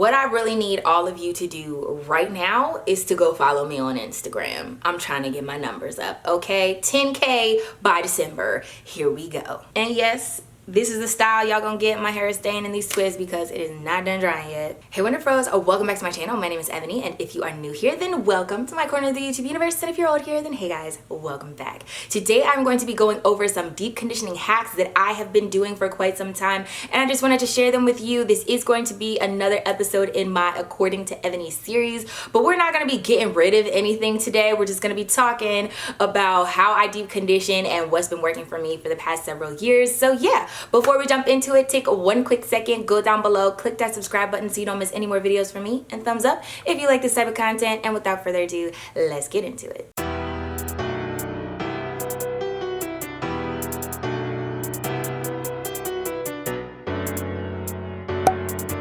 What I really need all of you to do right now is to go follow me on Instagram. I'm trying to get my numbers up, okay? 10K by December. Here we go. And yes, this is the style y'all gonna get. My hair is staying in these twists because it is not done drying yet. Hey Wonderfros, welcome back to my channel. My name is Ebony, and if you are new here, then welcome to my corner of the YouTube universe. And if you're old here, then hey guys, welcome back. Today I'm going to be going over some deep conditioning hacks that I have been doing for quite some time, and I just wanted to share them with you. This is going to be another episode in my According to Ebony series, but we're not gonna be getting rid of anything today. We're just gonna be talking about how I deep condition and what's been working for me for the past several years. So yeah, before we jump into it, take one quick second, go down below, click that subscribe button so you don't miss any more videos from me, and thumbs up if you like this type of content. And without further ado, let's get into it.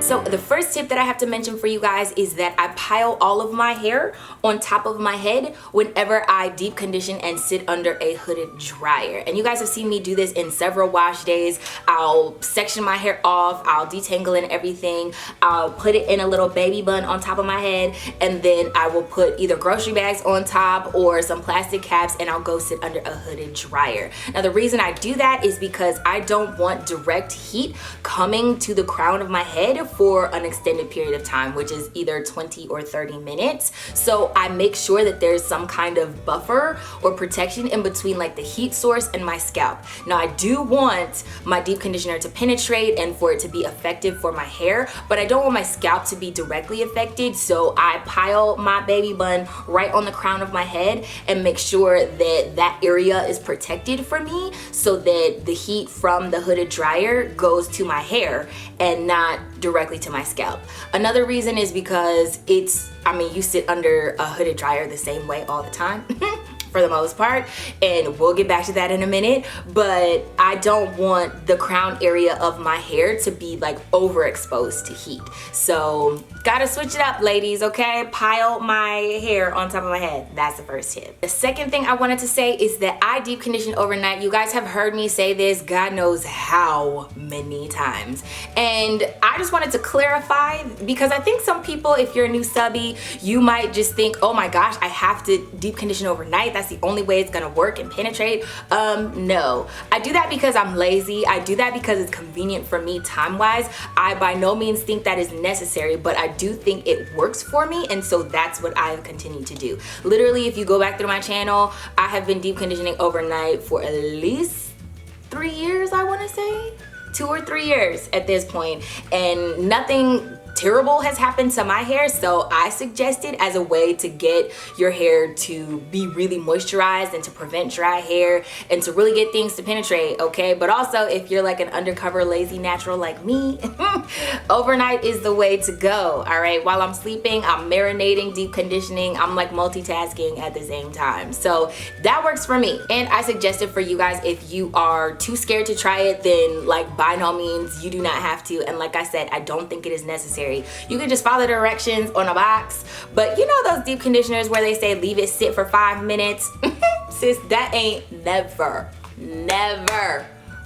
So the first tip that I have to mention for you guys is that I pile all of my hair on top of my head whenever I deep condition and sit under a hooded dryer. And you guys have seen me do this in several wash days. I'll section my hair off, I'll detangle and everything, I'll put it in a little baby bun on top of my head, and then I will put either grocery bags on top or some plastic caps, and I'll go sit under a hooded dryer. Now the reason I do that is because I don't want direct heat coming to the crown of my head for an extended period of time, which is either 20 or 30 minutes. So I make sure that there's some kind of buffer or protection in between like the heat source and my scalp. Now I do want my deep conditioner to penetrate and for it to be effective for my hair, but I don't want my scalp to be directly affected. So I pile my baby bun right on the crown of my head and make sure that that area is protected for me so that the heat from the hooded dryer goes to my hair and not directly to my scalp. Another reason is because you sit under a hooded dryer the same way all the time for the most part, and we'll get back to that in a minute, but I don't want the crown area of my hair to be like overexposed to heat. So gotta switch it up, ladies, okay? Pile my hair on top of my head. That's the first tip. The second thing I wanted to say is that I deep condition overnight. You guys have heard me say this God knows how many times, and I just wanted to clarify because I think some people, if you're a new subby, you might just think, oh my gosh, I have to deep condition overnight. That's the only way it's gonna work and penetrate. No, I do that because I'm lazy. I do that because it's convenient for me time-wise. I by no means think that is necessary, but I do think it works for me, and so that's what I have continued to do. Literally, if you go back through my channel, I have been deep conditioning overnight for at least 3 years, I wanna say. 2 or 3 years at this point, and nothing terrible has happened to my hair, so I suggest it as a way to get your hair to be really moisturized and to prevent dry hair and to really get things to penetrate, okay? But also, if you're like an undercover lazy natural like me, overnight is the way to go, all right? While I'm sleeping, I'm marinating, deep conditioning, I'm like multitasking at the same time. So that works for me, and I suggest it for you guys. If you are too scared to try it, then like by no means, you do not have to, and like I said, I don't think it is necessary. You can just follow the directions on a box, but you know those deep conditioners where they say leave it sit for 5 minutes? Sis, that ain't never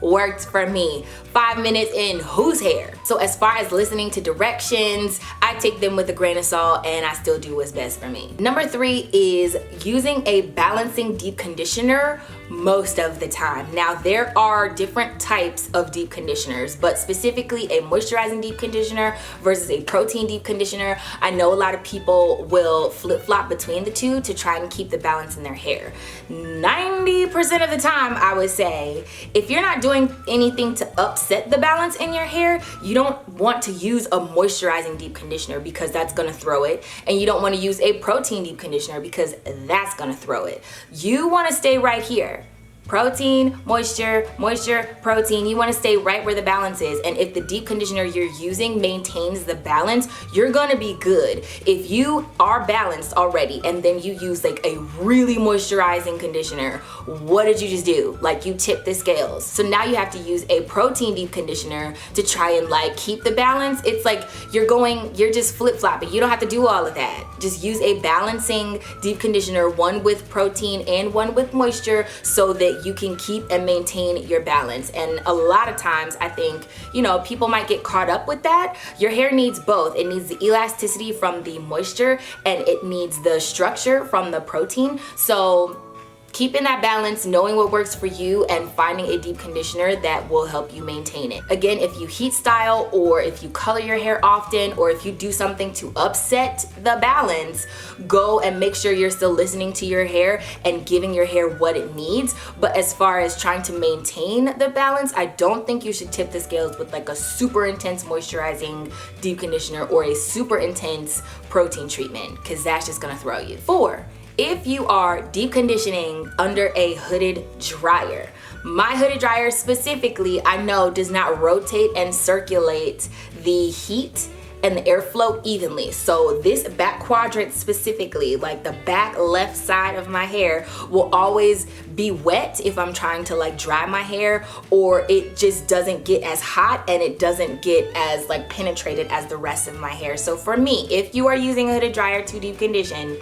worked for me. 5 minutes in whose hair? So as far as listening to directions, I take them with a grain of salt, and I still do what's best for me. Number 3 is using a balancing deep conditioner most of the time. Now there are different types of deep conditioners, but specifically a moisturizing deep conditioner versus a protein deep conditioner. I know a lot of people will flip-flop between the two to try and keep the balance in their hair. 90% of the time, I would say, if you're not doing anything to upset the balance in your hair, you don't want to use a moisturizing deep conditioner because that's gonna throw it, and you don't want to use a protein deep conditioner because that's gonna throw it. You want to stay right here. Protein, moisture, moisture, protein. You want to stay right where the balance is, and if the deep conditioner you're using maintains the balance, you're gonna be good. If you are balanced already and then you use like a really moisturizing conditioner, what did you just do? Like, you tipped the scales. So now you have to use a protein deep conditioner to try and like keep the balance. It's like you're just flip-flopping. You don't have to do all of that. Just use a balancing deep conditioner, one with protein and one with moisture, so that that you can keep and maintain your balance. And a lot of times I think, you know, people might get caught up with that. Your hair needs both. It needs the elasticity from the moisture and it needs the structure from the protein. So keeping that balance, knowing what works for you, and finding a deep conditioner that will help you maintain it. Again, if you heat style, or if you color your hair often, or if you do something to upset the balance, go and make sure you're still listening to your hair and giving your hair what it needs. But as far as trying to maintain the balance, I don't think you should tip the scales with like a super intense moisturizing deep conditioner or a super intense protein treatment, because that's just gonna throw you. 4, if you are deep conditioning under a hooded dryer. My hooded dryer specifically, I know, does not rotate and circulate the heat and the airflow evenly. So this back quadrant specifically, like the back left side of my hair, will always be wet if I'm trying to like dry my hair, or it just doesn't get as hot and it doesn't get as like penetrated as the rest of my hair. So for me, if you are using a hooded dryer to deep condition,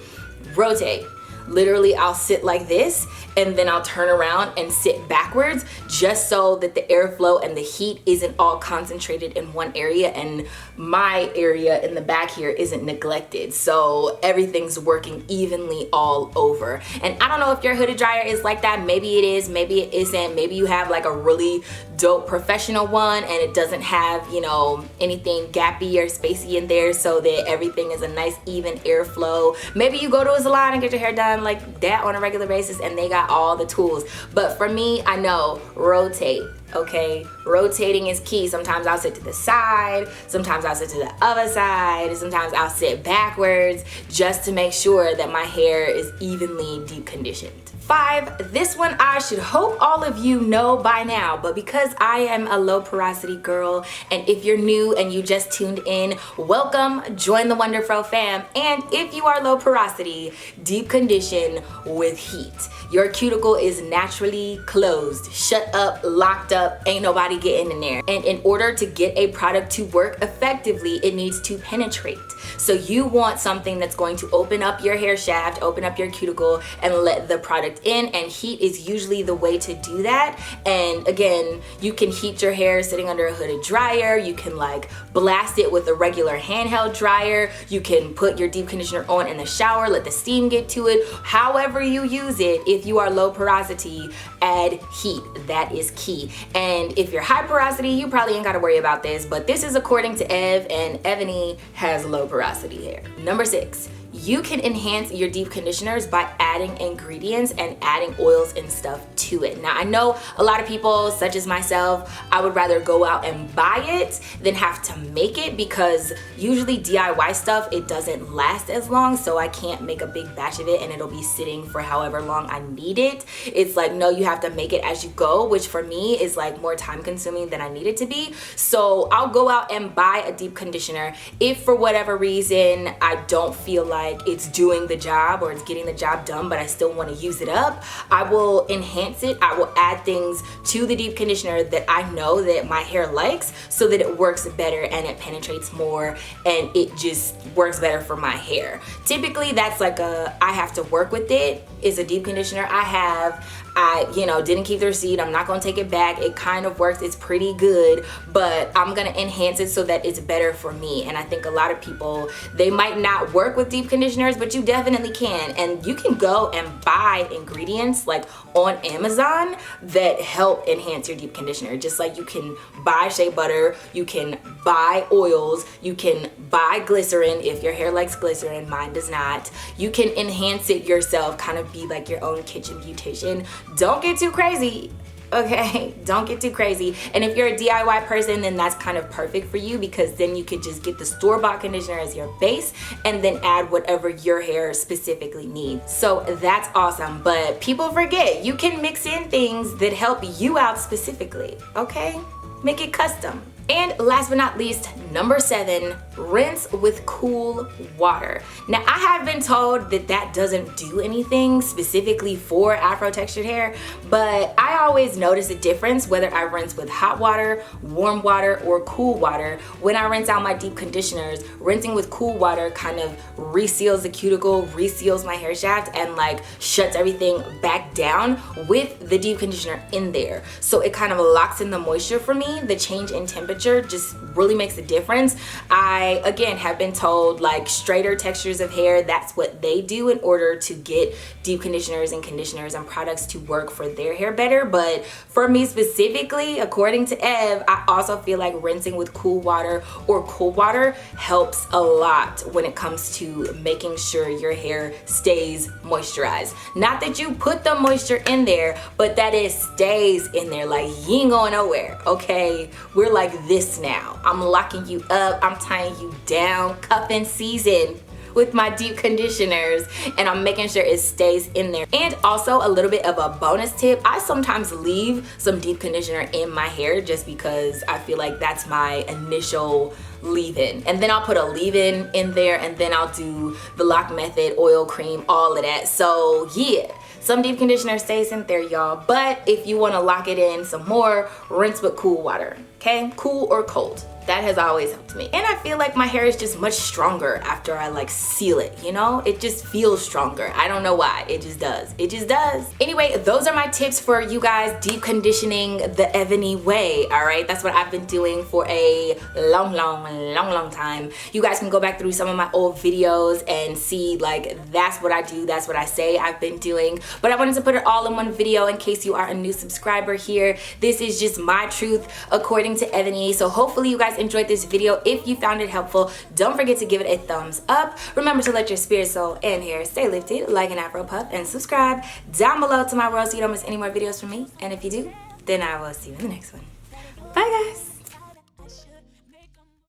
rotate. Literally, I'll sit like this and then I'll turn around and sit backwards, just so that the airflow and the heat isn't all concentrated in one area and my area in the back here isn't neglected. So everything's working evenly all over. And I don't know if your hooded dryer is like that. Maybe it is, maybe it isn't. Maybe you have like a really dope professional one and it doesn't have, you know, anything gappy or spacey in there, so that everything is a nice even airflow. Maybe you go to a salon and get your hair done like that on a regular basis and they got all the tools. But for me, I know, rotate. Okay, rotating is key. Sometimes I'll sit to the side, sometimes I'll sit to the other side, sometimes I'll sit backwards, just to make sure that my hair is evenly deep conditioned. 5, this one I should hope all of you know by now, but because I am a low porosity girl, and if you're new and you just tuned in, welcome, join the Wonderfro fam. And if you are low porosity, deep condition with heat. Your cuticle is naturally closed, shut up, locked up, ain't nobody getting in there. And in order to get a product to work effectively, it needs to penetrate. So you want something that's going to open up your hair shaft, open up your cuticle, and let the product in, and heat is usually the way to do that. And again, you can heat your hair sitting under a hooded dryer, you can like blast it with a regular handheld dryer, you can put your deep conditioner on in the shower, let the steam get to it. However you use it, if you are low porosity, add heat. That is key. And if you're high porosity, you probably ain't got to worry about this, but this is according to Ev, and Evany has low porosity hair. Number 6, you can enhance your deep conditioners by adding ingredients and adding oils and stuff to it. Now, I know a lot of people, such as myself, I would rather go out and buy it than have to make it, because usually DIY stuff, it doesn't last as long, so I can't make a big batch of it and it'll be sitting for however long I need it. It's like, no, you have to make it as you go, which for me is like more time consuming than I need it to be. So I'll go out and buy a deep conditioner if for whatever reason I don't feel like it's doing the job or it's getting the job done, but I still want to use it up. I will enhance it. I will add things to the deep conditioner that I know that my hair likes, so that it works better and it penetrates more and it just works better for my hair. Typically that's like I have to work with it, is a deep conditioner I didn't keep the receipt. I'm not gonna take it back. It kind of works. It's pretty good, but I'm gonna enhance it so that it's better for me. And I think a lot of people, they might not work with deep conditioners, but you definitely can. And you can go and buy ingredients like on Amazon that help enhance your deep conditioner. Just like you can buy shea butter, you can buy oils, you can buy glycerin if your hair likes glycerin, mine does not. You can enhance it yourself, kind of be like your own kitchen beautician. Don't get too crazy, okay? Don't get too crazy. And if you're a DIY person, then that's kind of perfect for you, because then you could just get the store-bought conditioner as your base and then add whatever your hair specifically needs. So that's awesome. But people forget, you can mix in things that help you out specifically, okay? Make it custom. And last but not least, number 7, rinse with cool water. Now, I have been told that that doesn't do anything specifically for afro textured hair, but I always notice a difference whether I rinse with hot water, warm water, or cool water. When I rinse out my deep conditioners, rinsing with cool water kind of reseals the cuticle, reseals my hair shaft, and like shuts everything back down with the deep conditioner in there. So it kind of locks in the moisture for me. The change in temperature just really makes a difference. I, again, have been told like straighter textures of hair, that's what they do in order to get deep conditioners and products to work for their hair better. But for me specifically, according to Ev, I also feel like rinsing with cool water or cold water helps a lot when it comes to making sure your hair stays moisturized. Not that you put the moisture in there, but that it stays in there. Like, you ain't going nowhere, okay? We're like this now. I'm locking you up, I'm tying you down, cuffing season with my deep conditioners, and I'm making sure it stays in there. And also a little bit of a bonus tip, I sometimes leave some deep conditioner in my hair just because I feel like that's my initial leave-in, and then I'll put a leave-in in there, and then I'll do the lock method, oil, cream, all of that. So yeah, some deep conditioner stays in there, y'all, but if you want to lock it in some more, rinse with cool water, okay? Cool or cold. That has always helped me. And I feel like my hair is just much stronger after I like seal it, you know? It just feels stronger. I don't know why, it just does. It just does. Anyway, those are my tips for you guys deep conditioning the Ebony way, all right? That's what I've been doing for a long time. You guys can go back through some of my old videos and see like that's what I do, that's what I say I've been doing. But I wanted to put it all in one video in case you are a new subscriber here. This is just my truth according to Ebony. So hopefully you guys enjoyed this video. If you found it helpful, don't forget to give it a thumbs up. Remember to let your spirit, soul, and hair stay lifted like an Afro puff, and subscribe down below to my world so you don't miss any more videos from me. And if you do, then I will see you in the next one.